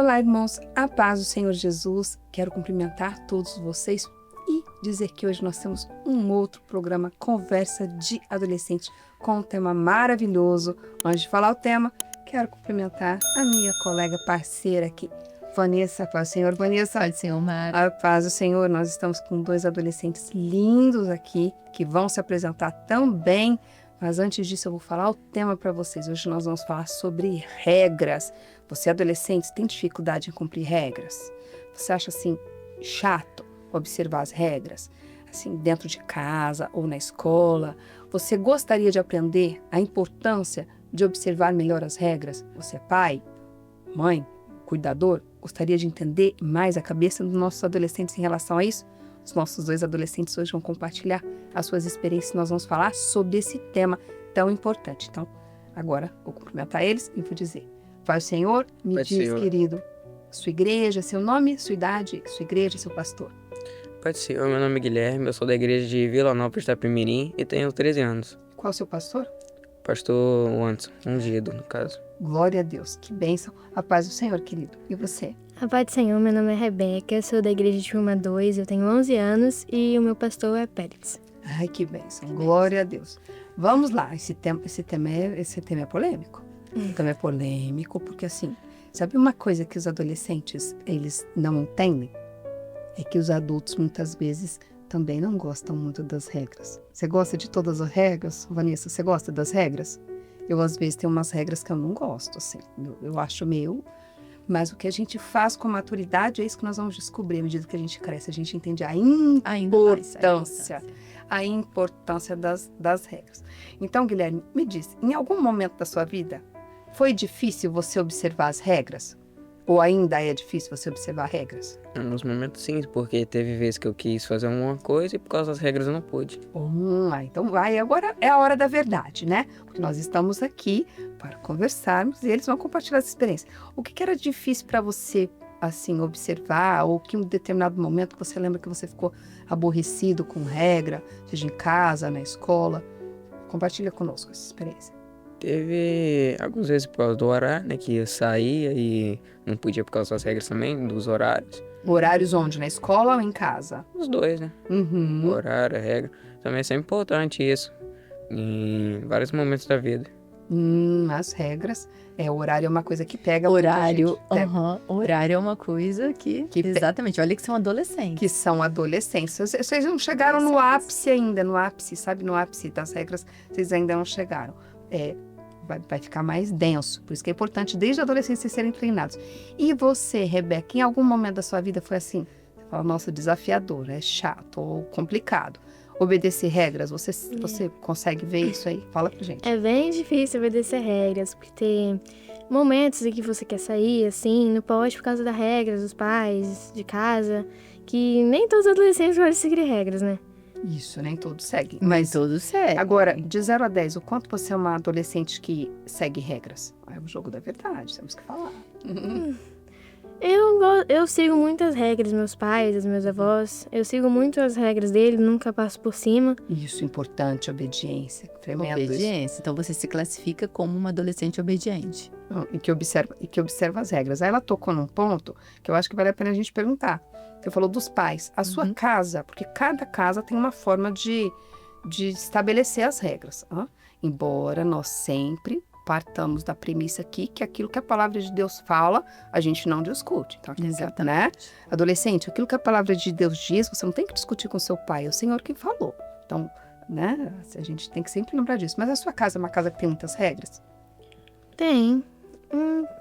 Olá, irmãos, a paz do Senhor Jesus. Quero cumprimentar todos vocês e dizer que hoje nós temos um outro programa, Conversa de Adolescente, com um tema maravilhoso. Antes de falar o tema, quero cumprimentar a minha colega parceira aqui, Vanessa. A paz do Senhor, Vanessa. Paz do Senhor, Mara. A paz do Senhor. Nós estamos com dois adolescentes lindos aqui, que vão se apresentar também. Mas antes disso, eu vou falar o tema para vocês. Hoje nós vamos falar sobre regras. Você, adolescente, tem dificuldade em cumprir regras? Você acha, assim, chato observar as regras? Assim, dentro de casa ou na escola? Você gostaria de aprender a importância de observar melhor as regras? Você é pai, mãe, cuidador? Gostaria de entender mais a cabeça dos nossos adolescentes em relação a isso? Os nossos dois adolescentes hoje vão compartilhar as suas experiências. Nós vamos falar sobre esse tema tão importante. Então, agora, vou cumprimentar eles e vou dizer: Pai, o Senhor, me diz, Senhor, querido, sua igreja, seu nome, sua idade, sua igreja, seu pastor. Pai do Senhor, meu nome é Guilherme, eu sou da igreja de Vila Nova, Itapemirim, e tenho 13 anos. Qual é o seu pastor? Pastor Anderson, ungido, no caso. Glória a Deus, que bênção. A paz do Senhor, querido. E você? A paz do Senhor, meu nome é Rebeca, eu sou da igreja de Turma 2, eu tenho 11 anos e o meu pastor é Pérez. Ai, que bênção. Glória a Deus. Vamos lá, esse tema é polêmico. O tema é polêmico porque, assim, sabe uma coisa que os adolescentes, eles não entendem? É que os adultos, muitas vezes, também não gostam muito das regras. Você gosta de todas as regras? Vanessa, você gosta das regras? Eu, às vezes, tenho umas regras que eu não gosto, assim. Eu acho meio... Mas o que a gente faz com a maturidade é isso que nós vamos descobrir à medida que a gente cresce. A gente entende a importância das regras. Então, Guilherme, me diz, em algum momento da sua vida, foi difícil você observar as regras? Ou ainda é difícil você observar regras? Em alguns momentos sim, porque teve vezes que eu quis fazer uma coisa e por causa das regras eu não pude. Então vai, agora é a hora da verdade, né? Porque nós estamos aqui para conversarmos e eles vão compartilhar essa experiência. O que era difícil para você, assim, observar, ou que em um determinado momento você lembra que você ficou aborrecido com regra, seja em casa, na escola? Compartilha conosco essa experiência. Teve algumas vezes por causa do horário, né, que eu saía e não podia por causa das regras também, dos horários. Horários onde? Na escola ou em casa? Os dois, né? O horário, a regra. Também é sempre importante isso, em vários momentos da vida. As regras, o horário é uma coisa que pega... Horário é uma coisa que exatamente, olha que são adolescentes. Que são adolescentes. Vocês não chegaram no ápice ainda, no ápice das regras, vocês ainda não chegaram. Vai ficar mais denso. Por isso que é importante, desde a adolescência, vocês serem treinados. E você, Rebeca, em algum momento da sua vida foi assim? Você fala, nossa, desafiador, é chato ou complicado. Obedecer regras, você consegue ver isso aí? Fala pra gente. É bem difícil obedecer regras, porque tem momentos em que você quer sair, assim, não pode por causa das regras dos pais, de casa, que nem todos os adolescentes podem seguir regras, né? Isso, nem todos seguem. Mas todos seguem. Agora, de 0 a 10, o quanto você é uma adolescente que segue regras? É o jogo da verdade, temos que falar. Eu sigo muitas regras, meus pais, os meus avós. Eu sigo muito as regras dele, nunca passo por cima. Isso, importante, obediência. Tremendo Obediência. Isso. Então você se classifica como uma adolescente obediente. E que observa as regras. Aí ela tocou num ponto que eu acho que vale a pena a gente perguntar. Você falou dos pais. A sua casa, porque cada casa tem uma forma de estabelecer as regras. Embora nós sempre partamos da premissa aqui que aquilo que a palavra de Deus fala, a gente não discute. Então, Exatamente. Né? Adolescente, aquilo que a palavra de Deus diz, você não tem que discutir com seu pai, é o Senhor quem falou. Então, né, a gente tem que sempre lembrar disso. Mas a sua casa é uma casa que tem muitas regras? Tem.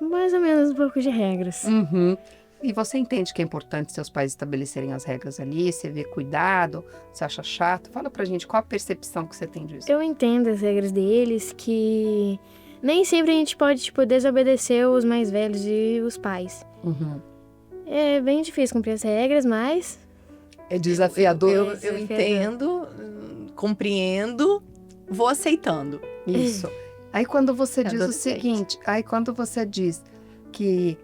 Mais ou menos um pouco de regras. E você entende que é importante seus pais estabelecerem as regras ali? Você vê cuidado? Você acha chato? Fala pra gente, qual a percepção que você tem disso? Eu entendo as regras deles, que nem sempre a gente pode, desobedecer os mais velhos e os pais. É bem difícil cumprir as regras, mas... É desafiador. Eu entendo, compreendo, vou aceitando. Isso. Aí quando você diz o seguinte, quando você diz que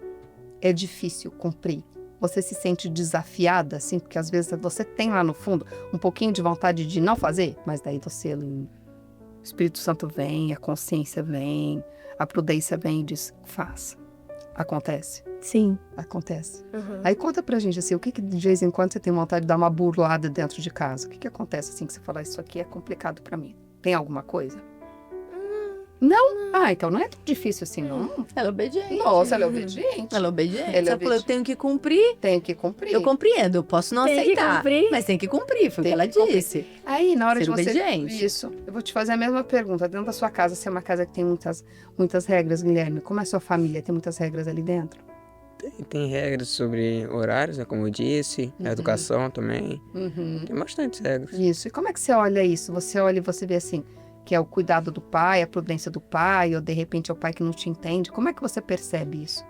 é difícil cumprir, você se sente desafiada, assim, porque às vezes você tem lá no fundo um pouquinho de vontade de não fazer, mas daí o Espírito Santo vem, a consciência vem, a prudência vem e diz, faça. Acontece? Sim. Acontece. Uhum. Aí conta pra gente, assim, o que de vez em quando você tem vontade de dar uma burlada dentro de casa? O que acontece, assim, que você fala, isso aqui é complicado pra mim? Tem alguma coisa? Não? Ah, então não é tão difícil assim, não. Ela é obediente. Nossa, ela é obediente. Ela é obediente. Ela é Ela falou, eu obediente. tenho que cumprir. Tem que cumprir. Eu compreendo, eu posso não Tem que aceitar. cumprir. Mas tem que cumprir, foi o que Tem ela que cumprir. disse. Aí, na hora Ser de você... obediente. Isso. Eu vou te fazer a mesma pergunta. Dentro da sua casa, se é uma casa que tem muitas regras, Guilherme, como é a sua família? Tem muitas regras ali dentro? Tem regras sobre horários, né, como eu disse, a educação também. Uhum. Tem bastante regras. Isso. E como é que você olha isso? Você olha e você vê assim, que é o cuidado do pai, a prudência do pai, ou de repente é o pai que não te entende. Como é que você percebe isso?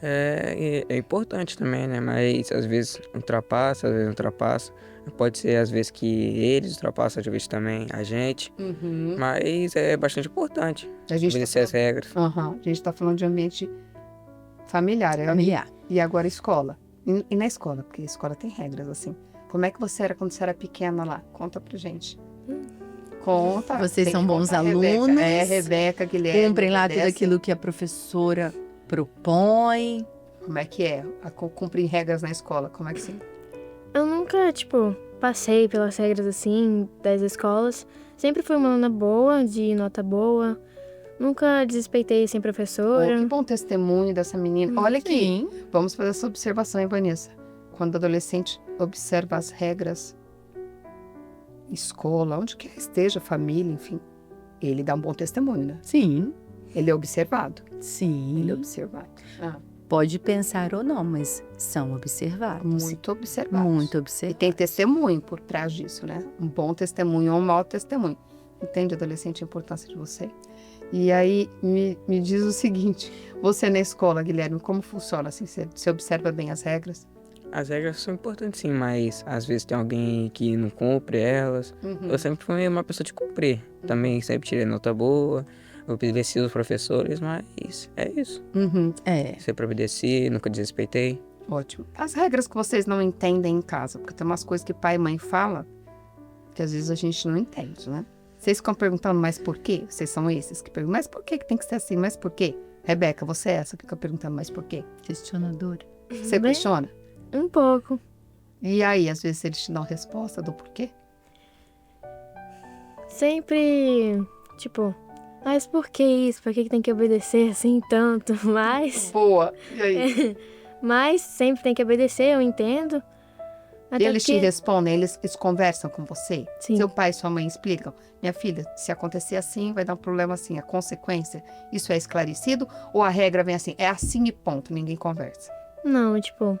É importante também, né? Mas às vezes ultrapassa, às vezes não ultrapassa. Pode ser às vezes que eles ultrapassam, às vezes também a gente. Mas é bastante importante A gente obedecer as regras. Aham. A gente está falando de ambiente familiar. Familiar. E agora escola. E na escola, porque a escola tem regras, assim. Como é que você era quando você era pequena lá? Conta pra gente. Conta. Vocês Tem são que bons contar, Rebeca. alunos. Rebeca, Guilherme. Cumprem lá tudo obedece. aquilo que a professora propõe. Como é que é? Cumprir regras na escola, como é que sim? Eu nunca, tipo, passei pelas regras assim das escolas. Sempre fui uma aluna boa, de nota boa. Nunca desrespeitei sem professora. Que bom testemunho dessa menina. Olha aqui, Sim. vamos fazer essa observação, hein, Vanessa? Quando o adolescente observa as regras, escola, onde quer que esteja, família, enfim, ele dá um bom testemunho, né? Sim. Ele é observado. Sim. Ele é observado. Pode pensar ou não, mas são observados. Muito observado. Muito E observados. tem testemunho por trás disso, né? Um bom testemunho ou um mau testemunho. Entende, adolescente, a importância de você? E aí, me diz o seguinte, você na escola, Guilherme, como funciona? Assim, você observa bem as regras? As regras são importantes sim, mas às vezes tem alguém que não cumpre elas. Eu sempre fui uma pessoa de cumprir. Também sempre tirei nota boa, obedeci os professores, mas é isso. É. Sempre obedeci, nunca desrespeitei. Ótimo. As regras que vocês não entendem em casa, porque tem umas coisas que pai e mãe falam que às vezes a gente não entende, né? Vocês ficam perguntando, mas por quê? Vocês são esses que perguntam, mas por que tem que ser assim? Mas por quê? Rebeca, você é essa que fica perguntando, mas por quê? Questionadora. Você Bem- questiona? Um pouco. E aí, às vezes, eles te dão resposta do porquê? Sempre, tipo, mas por que isso? Por que tem que obedecer assim tanto? Boa! E aí? Mas sempre tem que obedecer, eu entendo. E Até eles te porque... respondem, eles conversam com você? Sim. Seu pai e sua mãe explicam? Minha filha, se acontecer assim, vai dar um problema assim. A consequência, isso é esclarecido? Ou a regra vem assim, é assim e ponto, ninguém conversa? Não, tipo,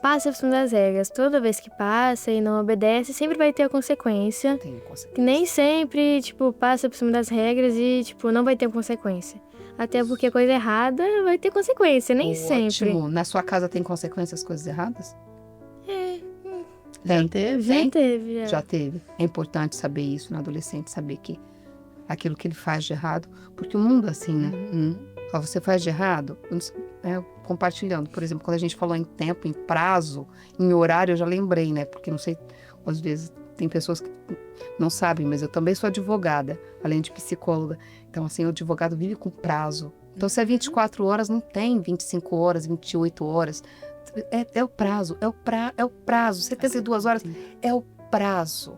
passa por cima das regras. Toda vez que passa e não obedece, sempre vai ter a consequência. Tem Que consequência. nem sempre, tipo, passa por cima das regras e, tipo, não vai ter consequência. Até porque a coisa errada vai ter consequência, nem sempre. Ótimo. Na sua casa tem consequências, coisas erradas? Já teve? Já teve, já. Já teve. É importante saber isso no adolescente, saber que aquilo que ele faz de errado, porque o mundo é assim, né? Ó, você faz de errado, compartilhando. Por exemplo, quando a gente falou em tempo, em prazo, em horário, eu já lembrei, né? Porque não sei, às vezes tem pessoas que não sabem, mas eu também sou advogada, além de psicóloga. Então, assim, o advogado vive com prazo. Então, se é 24 horas, não tem 25 horas, 28 horas. É o prazo, é o prazo. 72 horas é o prazo.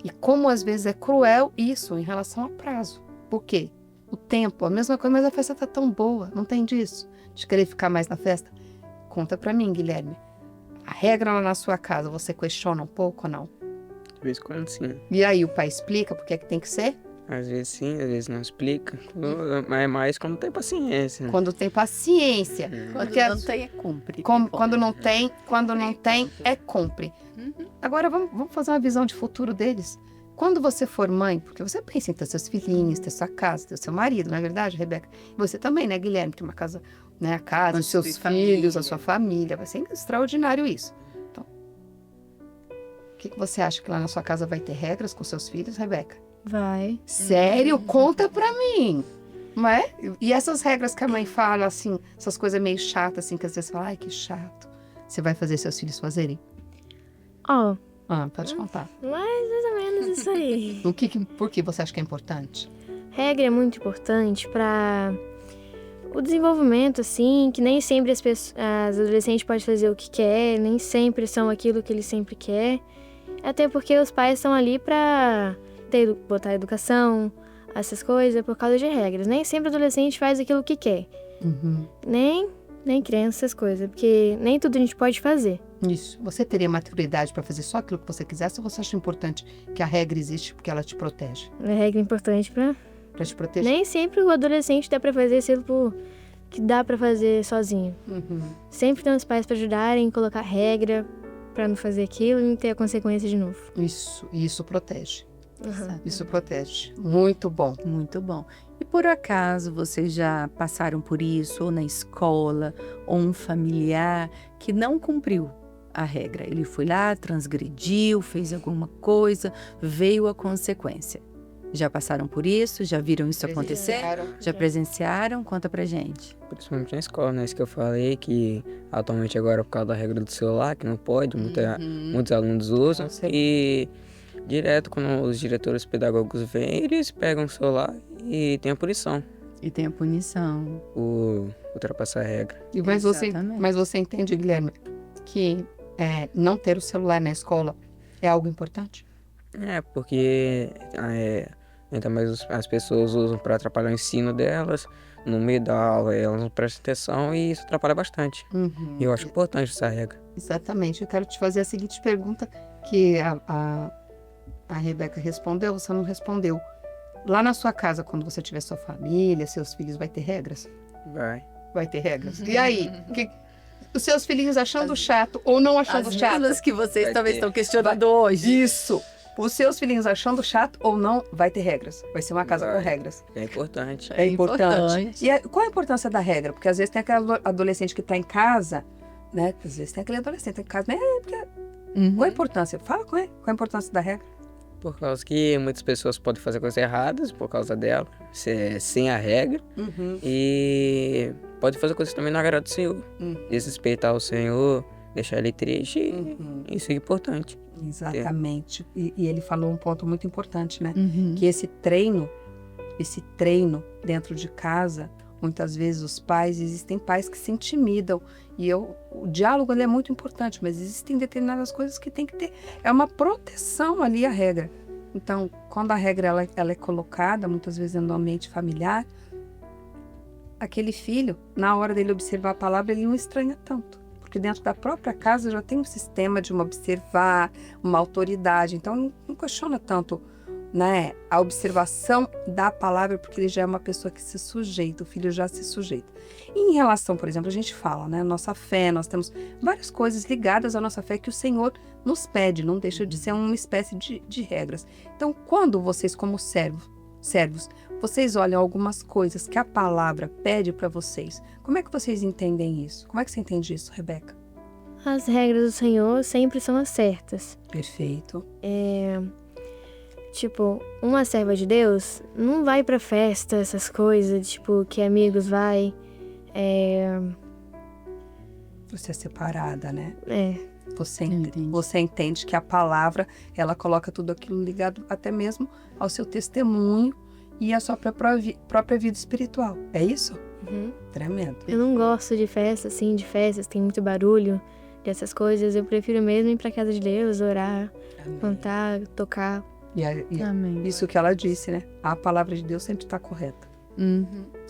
E como às vezes é cruel isso em relação ao prazo. Por quê? O tempo, a mesma coisa, mas a festa tá tão boa, não tem disso? De querer ficar mais na festa? Conta pra mim, Guilherme. A regra lá na sua casa, você questiona um pouco ou não? De vez em quando sim. E aí o pai explica por que é que tem que ser? Às vezes sim, às vezes não explica. Mas é mais quando tem paciência. né? Quando tem paciência. Quando Porque não tem, é cumpre. quando não tem, é cumpre. Agora vamos fazer uma visão de futuro deles. Quando você for mãe, porque você pensa em ter seus filhinhos, ter sua casa, ter seu marido, não é verdade, Rebeca? Você também, né, Guilherme? Tem uma casa, né, a casa, os seus Constituir filhos, a família. sua família. Vai ser extraordinário isso. Então, o que você acha que lá na sua casa vai ter regras com seus filhos, Rebeca? Vai. Sério? Conta pra mim. Não é? E essas regras que a mãe fala, assim, essas coisas meio chatas, assim, que às vezes fala, ai, que chato. Você vai fazer seus filhos fazerem? Ó, Pode contar. mais ou menos isso aí. Por que você acha que é importante? Regra é muito importante pra o desenvolvimento, assim, que nem sempre as adolescentes podem fazer o que quer, nem sempre são aquilo que eles sempre quer. Até porque os pais estão ali pra botar educação, essas coisas, por causa de regras. Nem sempre o adolescente faz aquilo que quer. Nem criança, essas coisas, porque nem tudo a gente pode fazer. Isso. Você teria maturidade para fazer só aquilo que você quisesse, ou você acha importante que a regra existe porque ela te protege? A regra é importante pra te proteger? Nem sempre o adolescente dá pra fazer aquilo que dá pra fazer sozinho. Sempre tem os pais pra ajudarem, colocar regra pra não fazer aquilo e não ter a consequência de novo. Isso protege. Isso protege. Muito bom. Muito bom. E por acaso vocês já passaram por isso, ou na escola, ou um familiar que não cumpriu a regra? Ele foi lá, transgrediu, fez alguma coisa, veio a consequência. Já passaram por isso? Já viram isso acontecer? Já presenciaram? Conta pra gente. Principalmente na escola, né? Isso que eu falei, que atualmente agora por causa da regra do celular, que não pode, muitos alunos usam. E direto, quando os diretores pedagógicos vêm, eles pegam o celular e tem a punição. E tem a punição. Por ultrapassar a regra. Mas você entende, Guilherme, que não ter o celular na escola é algo importante? Porque ainda mais as pessoas usam para atrapalhar o ensino delas, no meio da aula elas não prestam atenção e isso atrapalha bastante. E eu acho importante essa regra. Exatamente. Eu quero te fazer a seguinte pergunta que a Rebeca respondeu, você não respondeu. Lá na sua casa, quando você tiver sua família, seus filhos, vai ter regras? Vai ter regras. E aí? Os seus filhinhos achando chato ou não achando chato? As que vocês talvez estão questionando hoje. Isso! Os seus filhinhos achando chato ou não, vai ter regras. Vai ser uma casa com regras. É importante. É importante. E qual a importância da regra? Porque às vezes tem aquele adolescente que está em casa, né? Às vezes tem aquele adolescente que está em casa, Qual a importância? Fala qual é a importância da regra. Por causa que muitas pessoas podem fazer coisas erradas por causa dela, sem a regra. E pode fazer coisas também não agrada do Senhor. Desrespeitar o Senhor, deixar ele triste. Isso é importante. Exatamente. E ele falou um ponto muito importante, né? Que esse treino dentro de casa, muitas vezes existem pais que se intimidam. E o diálogo ele é muito importante, mas existem determinadas coisas que tem que ter. É uma proteção ali a regra. Então, quando a regra ela é colocada, muitas vezes no ambiente familiar, aquele filho, na hora dele observar a palavra, ele não estranha tanto. Porque dentro da própria casa já tem um sistema de observar, uma autoridade. Então, não questiona tanto, né, a observação da palavra, porque ele já é uma pessoa que se sujeita, o filho já se sujeita. E em relação, por exemplo, a gente fala, né, nossa fé, nós temos várias coisas ligadas à nossa fé que o Senhor nos pede, não deixa de ser uma espécie de regras. Então, quando vocês, como servos, vocês olham algumas coisas que a palavra pede para vocês, como é que vocês entendem isso? Como é que você entende isso, Rebeca? As regras do Senhor sempre são as certas. Perfeito. Tipo, uma serva de Deus não vai pra festa, essas coisas, tipo, que amigos vai. Você é separada, né? Entendi. Você entende que a palavra, ela coloca tudo aquilo ligado até mesmo ao seu testemunho e à sua própria vida espiritual. É isso? Tremendo. Eu não gosto de festa, assim, de festas, tem muito barulho, dessas coisas. Eu prefiro mesmo ir pra casa de Deus, orar, cantar, tocar. Amém. Isso que ela disse, né? A palavra de Deus sempre está correta.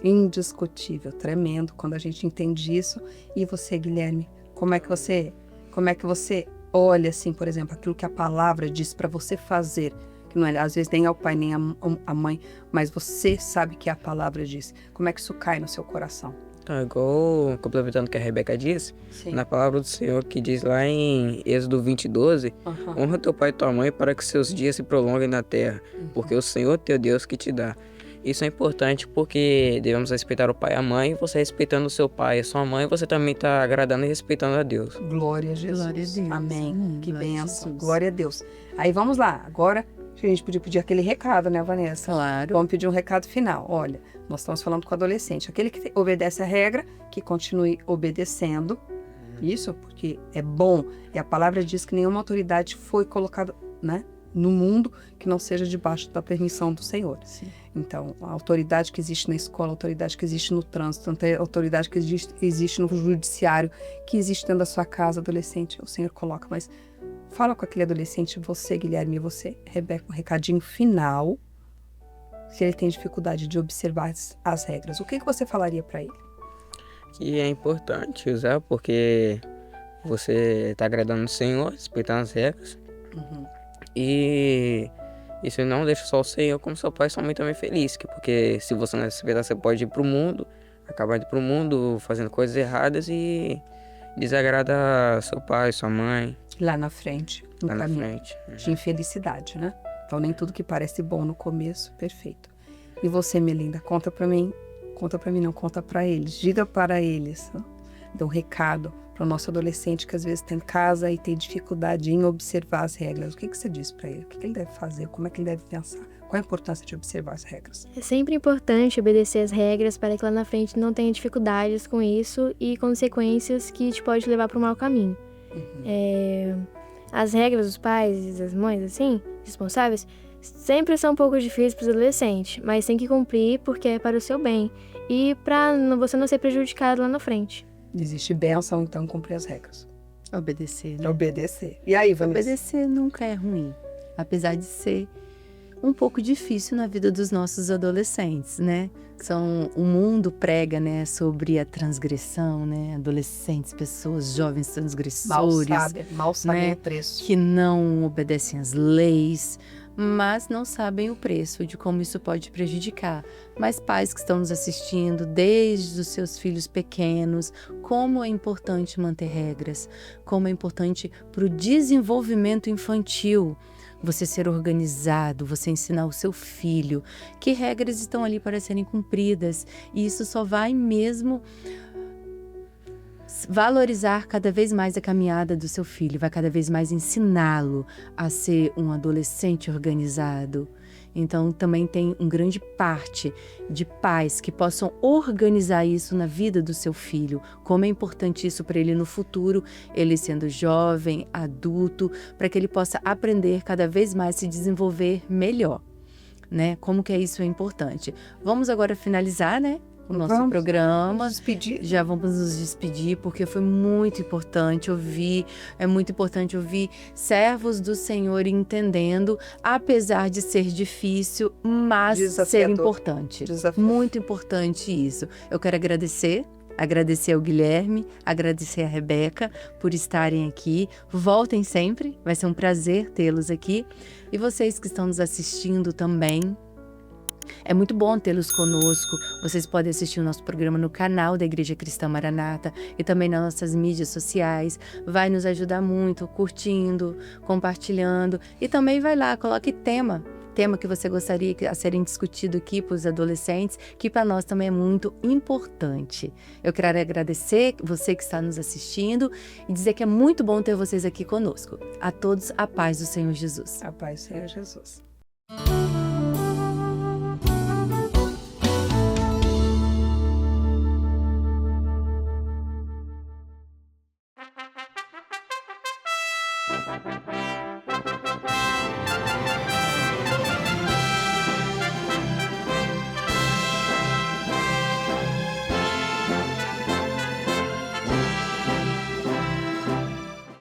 Indiscutível, tremendo quando a gente entende isso. E você, Guilherme, como é que você olha, assim, por exemplo, aquilo que a palavra diz para você fazer, que não é, às vezes nem é o pai nem a mãe, mas você sabe que a palavra diz. Como é que isso cai no seu coração? Então, igual complementando o que a Rebeca disse, na palavra do Senhor que diz lá em Êxodo 20:12, honra teu pai e tua mãe para que seus dias se prolonguem na terra, porque o Senhor teu Deus que te dá. Isso é importante porque devemos respeitar o pai e a mãe. Você respeitando o seu pai e a sua mãe, você também está agradando e respeitando a Deus. Glória a Jesus. Glória a Deus. Amém. Que Glória a bênção. Jesus. Glória a Deus. Aí vamos lá. Agora a gente podia pedir aquele recado, né, Vanessa? Claro. Vamos pedir um recado final. Olha, nós estamos falando com o adolescente. Aquele que obedece a regra, que continue obedecendo. Isso porque é bom. E a palavra diz que nenhuma autoridade foi colocada, né, no mundo que não seja debaixo da permissão do Senhor. Sim. Então, a autoridade que existe na escola, a autoridade que existe no trânsito, a autoridade que existe no judiciário, que existe dentro da sua casa, adolescente, o Senhor coloca. Mas fala com aquele adolescente, você, Guilherme, e você, Rebeca, um recadinho final, se ele tem dificuldade de observar as regras. O que você falaria para ele? Que é importante usar porque você está agradando o Senhor, respeitando as regras. E isso não deixa só o Senhor, como seu pai e sua mãe também feliz. Porque se você não respeitar, você pode ir pro mundo, acabar indo pro mundo fazendo coisas erradas e desagrada seu pai, sua mãe. Lá na frente, no Lá na caminho frente. de infelicidade, né? Então, nem tudo que parece bom no começo, perfeito. E você, Melinda, conta pra mim não, conta pra eles, diga para eles, né? Dê um recado para o nosso adolescente que às vezes tem casa e tem dificuldade em observar as regras. O que você diz para ele? O que ele deve fazer? Como é que ele deve pensar? Qual a importância de observar as regras? É sempre importante obedecer as regras para que lá na frente não tenha dificuldades com isso e consequências que te pode levar para o mau caminho. As regras dos pais e das mães, assim, responsáveis, sempre são um pouco difíceis para os adolescentes, mas tem que cumprir porque é para o seu bem e para você não ser prejudicado lá na frente. Existe bênção, então, cumprir as regras. Obedecer, né? Obedecer. E aí, Vanessa? Obedecer nunca é ruim, apesar de ser um pouco difícil na vida dos nossos adolescentes, né? O mundo prega, né, sobre a transgressão, né? Adolescentes, pessoas, jovens transgressores, mal sabem né, o preço. que não obedecem às leis, mas não sabem o preço de como isso pode prejudicar. Mas pais que estão nos assistindo, desde os seus filhos pequenos, como é importante manter regras, como é importante para o desenvolvimento infantil, você ser organizado, você ensinar o seu filho que regras estão ali para serem cumpridas. E isso só vai mesmo valorizar cada vez mais a caminhada do seu filho, vai cada vez mais ensiná-lo a ser um adolescente organizado. Então, também tem uma grande parte de pais que possam organizar isso na vida do seu filho. Como é importante isso para ele no futuro, ele sendo jovem, adulto, para que ele possa aprender cada vez mais, se desenvolver melhor, né? Como que isso é importante. Vamos agora finalizar, né? O nosso programa. Vamos despedir. Já vamos nos despedir, porque foi muito importante ouvir. É muito importante ouvir servos do Senhor entendendo, apesar de ser difícil, mas ser importante. Muito importante isso. Eu quero agradecer ao Guilherme, agradecer a Rebeca por estarem aqui. Voltem sempre, vai ser um prazer tê-los aqui. E vocês que estão nos assistindo também, é muito bom tê-los conosco. Vocês podem assistir o nosso programa no canal da Igreja Cristã Maranata e também nas nossas mídias sociais. Vai nos ajudar muito, curtindo, compartilhando. E também vai lá, coloque tema que você gostaria a serem discutido aqui para os adolescentes, que para nós também é muito importante. Eu quero agradecer você que está nos assistindo e dizer que é muito bom ter vocês aqui conosco. A todos, a paz do Senhor Jesus. A paz do Senhor Jesus.